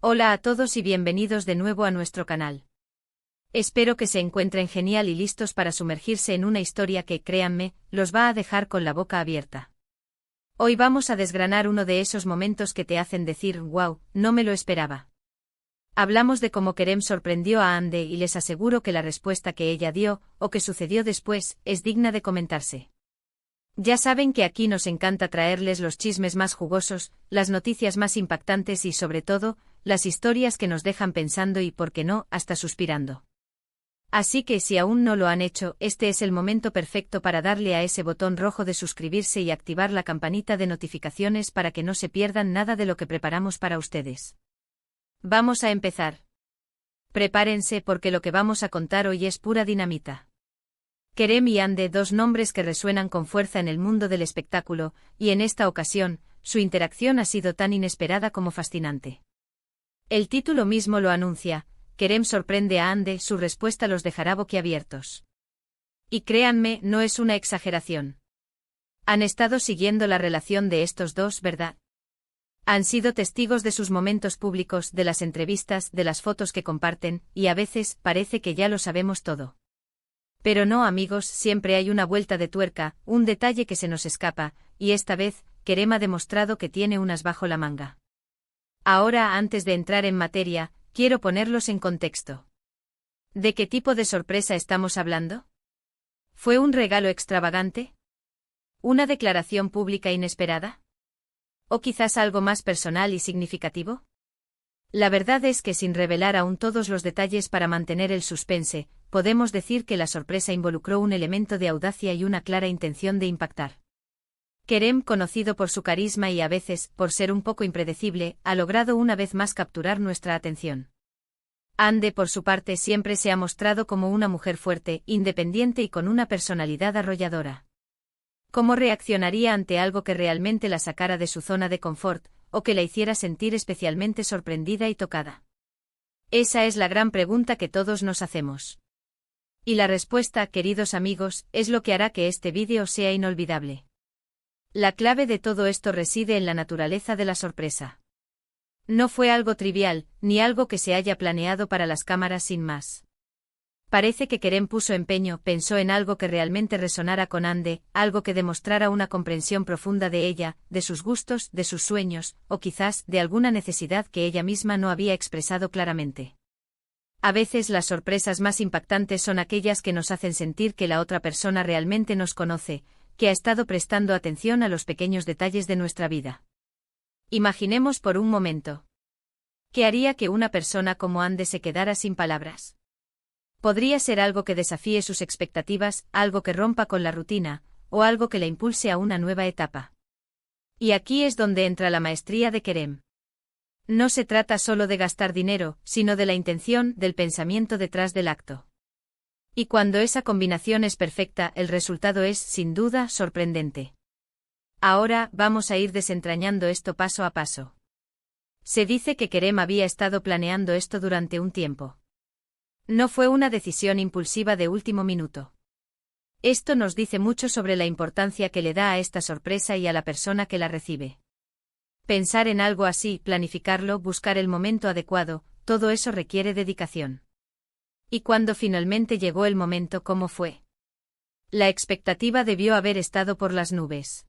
Hola a todos y bienvenidos de nuevo a nuestro canal. Espero que se encuentren genial y listos para sumergirse en una historia que, créanme, los va a dejar con la boca abierta. Hoy vamos a desgranar uno de esos momentos que te hacen decir, wow, no me lo esperaba. Hablamos de cómo Kerem sorprendió a Hande y les aseguro que la respuesta que ella dio, o que sucedió después, es digna de comentarse. Ya saben que aquí nos encanta traerles los chismes más jugosos, las noticias más impactantes y sobre todo, las historias que nos dejan pensando y, por qué no, hasta suspirando. Así que si aún no lo han hecho, este es el momento perfecto para darle a ese botón rojo de suscribirse y activar la campanita de notificaciones para que no se pierdan nada de lo que preparamos para ustedes. Vamos a empezar. Prepárense porque lo que vamos a contar hoy es pura dinamita. Kerem y Hande, dos nombres que resuenan con fuerza en el mundo del espectáculo, y en esta ocasión, su interacción ha sido tan inesperada como fascinante. El título mismo lo anuncia, Kerem sorprende a Hande, su respuesta los dejará boquiabiertos. Y créanme, no es una exageración. Han estado siguiendo la relación de estos dos, ¿verdad? Han sido testigos de sus momentos públicos, de las entrevistas, de las fotos que comparten, y a veces parece que ya lo sabemos todo. Pero no, amigos, siempre hay una vuelta de tuerca, un detalle que se nos escapa, y esta vez, Kerem ha demostrado que tiene unas bajo la manga. Ahora, antes de entrar en materia, quiero ponerlos en contexto. ¿De qué tipo de sorpresa estamos hablando? ¿Fue un regalo extravagante? ¿Una declaración pública inesperada? ¿O quizás algo más personal y significativo? La verdad es que sin revelar aún todos los detalles para mantener el suspense, podemos decir que la sorpresa involucró un elemento de audacia y una clara intención de impactar. Kerem, conocido por su carisma y a veces, por ser un poco impredecible, ha logrado una vez más capturar nuestra atención. Hande, por su parte, siempre se ha mostrado como una mujer fuerte, independiente y con una personalidad arrolladora. ¿Cómo reaccionaría ante algo que realmente la sacara de su zona de confort, o que la hiciera sentir especialmente sorprendida y tocada? Esa es la gran pregunta que todos nos hacemos. Y la respuesta, queridos amigos, es lo que hará que este vídeo sea inolvidable. La clave de todo esto reside en la naturaleza de la sorpresa. No fue algo trivial, ni algo que se haya planeado para las cámaras sin más. Parece que Kerem puso empeño, pensó en algo que realmente resonara con Hande, algo que demostrara una comprensión profunda de ella, de sus gustos, de sus sueños, o quizás de alguna necesidad que ella misma no había expresado claramente. A veces las sorpresas más impactantes son aquellas que nos hacen sentir que la otra persona realmente nos conoce, que ha estado prestando atención a los pequeños detalles de nuestra vida. Imaginemos por un momento. ¿Qué haría que una persona como Hande se quedara sin palabras? Podría ser algo que desafíe sus expectativas, algo que rompa con la rutina, o algo que la impulse a una nueva etapa. Y aquí es donde entra la maestría de Kerem. No se trata solo de gastar dinero, sino de la intención, del pensamiento detrás del acto. Y cuando esa combinación es perfecta, el resultado es, sin duda, sorprendente. Ahora, vamos a ir desentrañando esto paso a paso. Se dice que Kerem había estado planeando esto durante un tiempo. No fue una decisión impulsiva de último minuto. Esto nos dice mucho sobre la importancia que le da a esta sorpresa y a la persona que la recibe. Pensar en algo así, planificarlo, buscar el momento adecuado, todo eso requiere dedicación. Y cuando finalmente llegó el momento, ¿cómo fue? La expectativa debió haber estado por las nubes.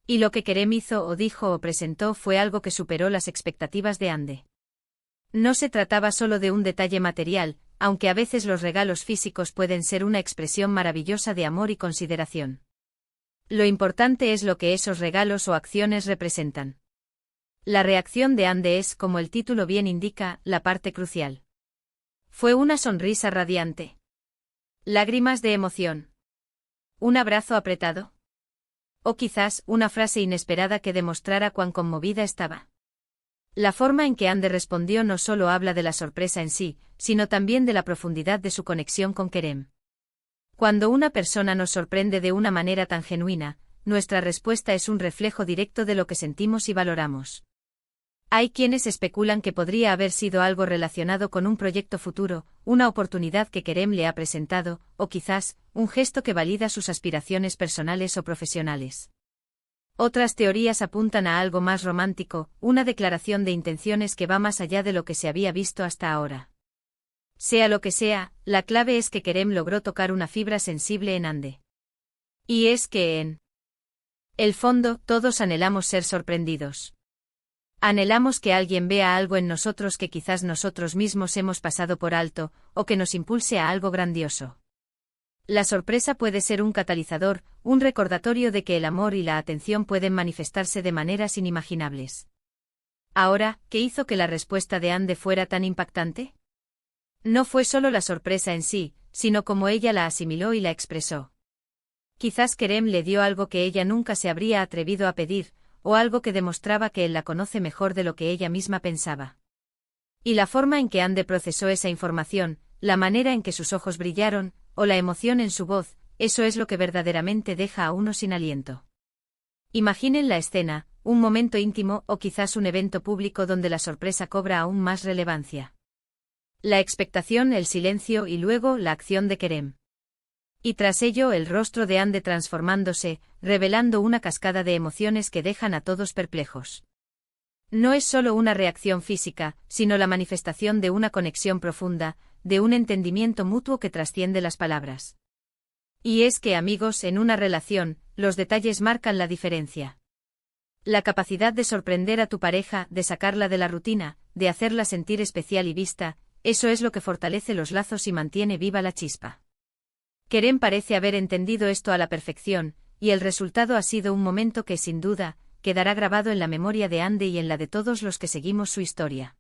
Y lo que Kerem hizo o dijo o presentó fue algo que superó las expectativas de Hande. No se trataba solo de un detalle material, aunque a veces los regalos físicos pueden ser una expresión maravillosa de amor y consideración. Lo importante es lo que esos regalos o acciones representan. La reacción de Hande es, como el título bien indica, la parte crucial. Fue una sonrisa radiante. Lágrimas de emoción. Un abrazo apretado. O quizás una frase inesperada que demostrara cuán conmovida estaba. La forma en que Hande respondió no solo habla de la sorpresa en sí, sino también de la profundidad de su conexión con Kerem. Cuando una persona nos sorprende de una manera tan genuina, nuestra respuesta es un reflejo directo de lo que sentimos y valoramos. Hay quienes especulan que podría haber sido algo relacionado con un proyecto futuro, una oportunidad que Kerem le ha presentado, o quizás, un gesto que valida sus aspiraciones personales o profesionales. Otras teorías apuntan a algo más romántico, una declaración de intenciones que va más allá de lo que se había visto hasta ahora. Sea lo que sea, la clave es que Kerem logró tocar una fibra sensible en Ande. Y es que en el fondo, todos anhelamos ser sorprendidos. Anhelamos que alguien vea algo en nosotros que quizás nosotros mismos hemos pasado por alto, o que nos impulse a algo grandioso. La sorpresa puede ser un catalizador, un recordatorio de que el amor y la atención pueden manifestarse de maneras inimaginables. Ahora, ¿qué hizo que la respuesta de Ande fuera tan impactante? No fue solo la sorpresa en sí, sino cómo ella la asimiló y la expresó. Quizás Kerem le dio algo que ella nunca se habría atrevido a pedir, o algo que demostraba que él la conoce mejor de lo que ella misma pensaba. Y la forma en que Ande procesó esa información, la manera en que sus ojos brillaron, o la emoción en su voz, eso es lo que verdaderamente deja a uno sin aliento. Imaginen la escena, un momento íntimo o quizás un evento público donde la sorpresa cobra aún más relevancia. La expectación, el silencio y luego la acción de Kerem. Y tras ello el rostro de Ande transformándose, revelando una cascada de emociones que dejan a todos perplejos. No es solo una reacción física, sino la manifestación de una conexión profunda, de un entendimiento mutuo que trasciende las palabras. Y es que, amigos, en una relación, los detalles marcan la diferencia. La capacidad de sorprender a tu pareja, de sacarla de la rutina, de hacerla sentir especial y vista, eso es lo que fortalece los lazos y mantiene viva la chispa. Kerem parece haber entendido esto a la perfección, y el resultado ha sido un momento que, sin duda, quedará grabado en la memoria de Ande y en la de todos los que seguimos su historia.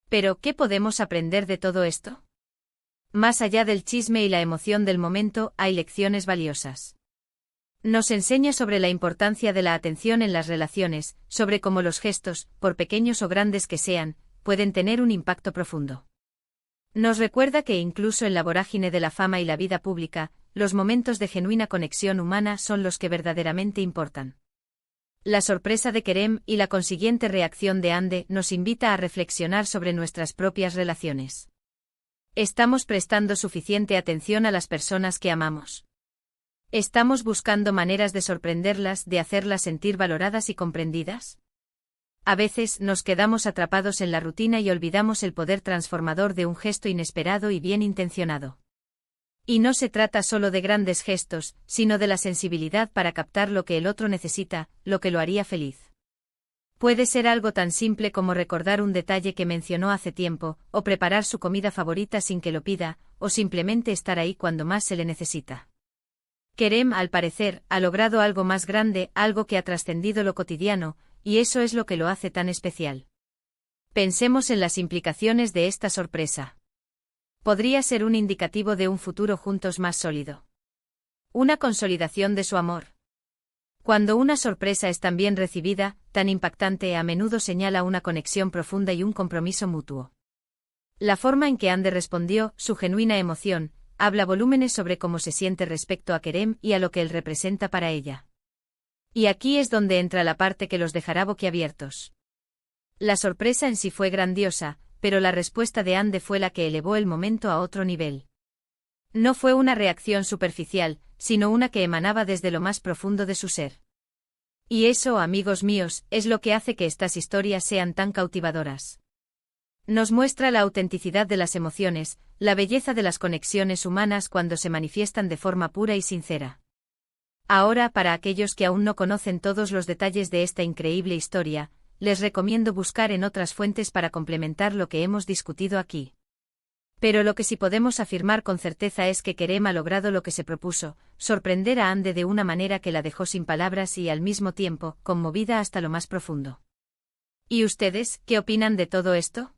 Pero, ¿qué podemos aprender de todo esto? Más allá del chisme y la emoción del momento, hay lecciones valiosas. Nos enseña sobre la importancia de la atención en las relaciones, sobre cómo los gestos, por pequeños o grandes que sean, pueden tener un impacto profundo. Nos recuerda que incluso en la vorágine de la fama y la vida pública, los momentos de genuina conexión humana son los que verdaderamente importan. La sorpresa de Kerem y la consiguiente reacción de Ande nos invita a reflexionar sobre nuestras propias relaciones. ¿Estamos prestando suficiente atención a las personas que amamos? ¿Estamos buscando maneras de sorprenderlas, de hacerlas sentir valoradas y comprendidas? A veces nos quedamos atrapados en la rutina y olvidamos el poder transformador de un gesto inesperado y bien intencionado. Y no se trata solo de grandes gestos, sino de la sensibilidad para captar lo que el otro necesita, lo que lo haría feliz. Puede ser algo tan simple como recordar un detalle que mencionó hace tiempo, o preparar su comida favorita sin que lo pida, o simplemente estar ahí cuando más se le necesita. Kerem, al parecer, ha logrado algo más grande, algo que ha trascendido lo cotidiano, y eso es lo que lo hace tan especial. Pensemos en las implicaciones de esta sorpresa. Podría ser un indicativo de un futuro juntos más sólido. Una consolidación de su amor. Cuando una sorpresa es tan bien recibida, tan impactante, a menudo señala una conexión profunda y un compromiso mutuo. La forma en que Ande respondió, su genuina emoción, habla volúmenes sobre cómo se siente respecto a Kerem y a lo que él representa para ella. Y aquí es donde entra la parte que los dejará boquiabiertos. La sorpresa en sí fue grandiosa, pero la respuesta de Ande fue la que elevó el momento a otro nivel. No fue una reacción superficial, sino una que emanaba desde lo más profundo de su ser. Y eso, amigos míos, es lo que hace que estas historias sean tan cautivadoras. Nos muestra la autenticidad de las emociones, la belleza de las conexiones humanas cuando se manifiestan de forma pura y sincera. Ahora, para aquellos que aún no conocen todos los detalles de esta increíble historia, les recomiendo buscar en otras fuentes para complementar lo que hemos discutido aquí. Pero lo que sí podemos afirmar con certeza es que Kerem ha logrado lo que se propuso, sorprender a Ande de una manera que la dejó sin palabras y al mismo tiempo, conmovida hasta lo más profundo. ¿Y ustedes, qué opinan de todo esto?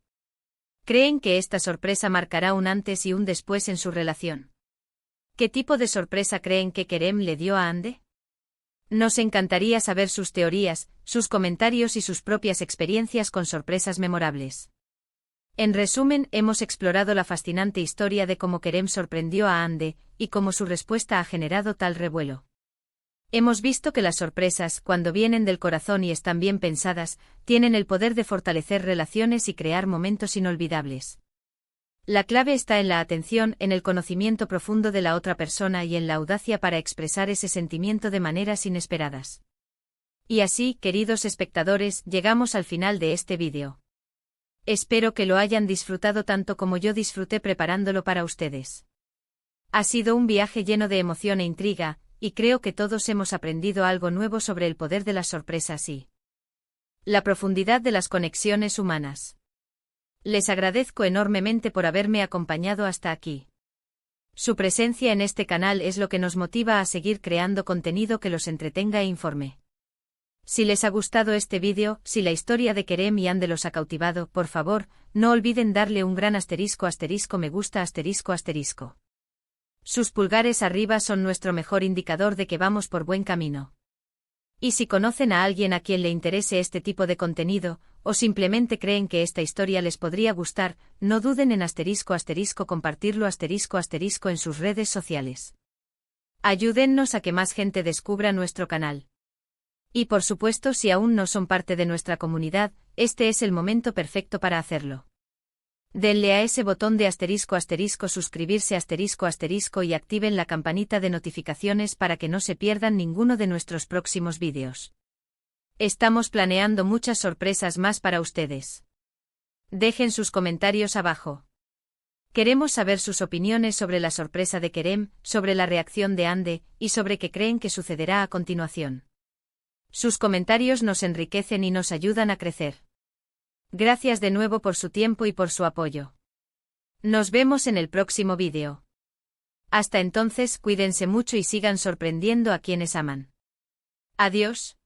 ¿Creen que esta sorpresa marcará un antes y un después en su relación? ¿Qué tipo de sorpresa creen que Kerem le dio a Ande? Nos encantaría saber sus teorías, sus comentarios y sus propias experiencias con sorpresas memorables. En resumen, hemos explorado la fascinante historia de cómo Kerem sorprendió a Ande, y cómo su respuesta ha generado tal revuelo. Hemos visto que las sorpresas, cuando vienen del corazón y están bien pensadas, tienen el poder de fortalecer relaciones y crear momentos inolvidables. La clave está en la atención, en el conocimiento profundo de la otra persona y en la audacia para expresar ese sentimiento de maneras inesperadas. Y así, queridos espectadores, llegamos al final de este vídeo. Espero que lo hayan disfrutado tanto como yo disfruté preparándolo para ustedes. Ha sido un viaje lleno de emoción e intriga, y creo que todos hemos aprendido algo nuevo sobre el poder de las sorpresas y la profundidad de las conexiones humanas. Les agradezco enormemente por haberme acompañado hasta aquí. Su presencia en este canal es lo que nos motiva a seguir creando contenido que los entretenga e informe. Si les ha gustado este vídeo, si la historia de Kerem y Ande los ha cautivado, por favor, no olviden darle un gran asterisco me gusta asterisco. Sus pulgares arriba son nuestro mejor indicador de que vamos por buen camino. Y si conocen a alguien a quien le interese este tipo de contenido, o simplemente creen que esta historia les podría gustar, no duden en compartirlo en sus redes sociales. Ayúdennos a que más gente descubra nuestro canal. Y por supuesto, si aún no son parte de nuestra comunidad, este es el momento perfecto para hacerlo. Denle a ese botón de suscribirse y activen la campanita de notificaciones para que no se pierdan ninguno de nuestros próximos vídeos. Estamos planeando muchas sorpresas más para ustedes. Dejen sus comentarios abajo. Queremos saber sus opiniones sobre la sorpresa de Kerem, sobre la reacción de Ande, y sobre qué creen que sucederá a continuación. Sus comentarios nos enriquecen y nos ayudan a crecer. Gracias de nuevo por su tiempo y por su apoyo. Nos vemos en el próximo vídeo. Hasta entonces, cuídense mucho y sigan sorprendiendo a quienes aman. Adiós.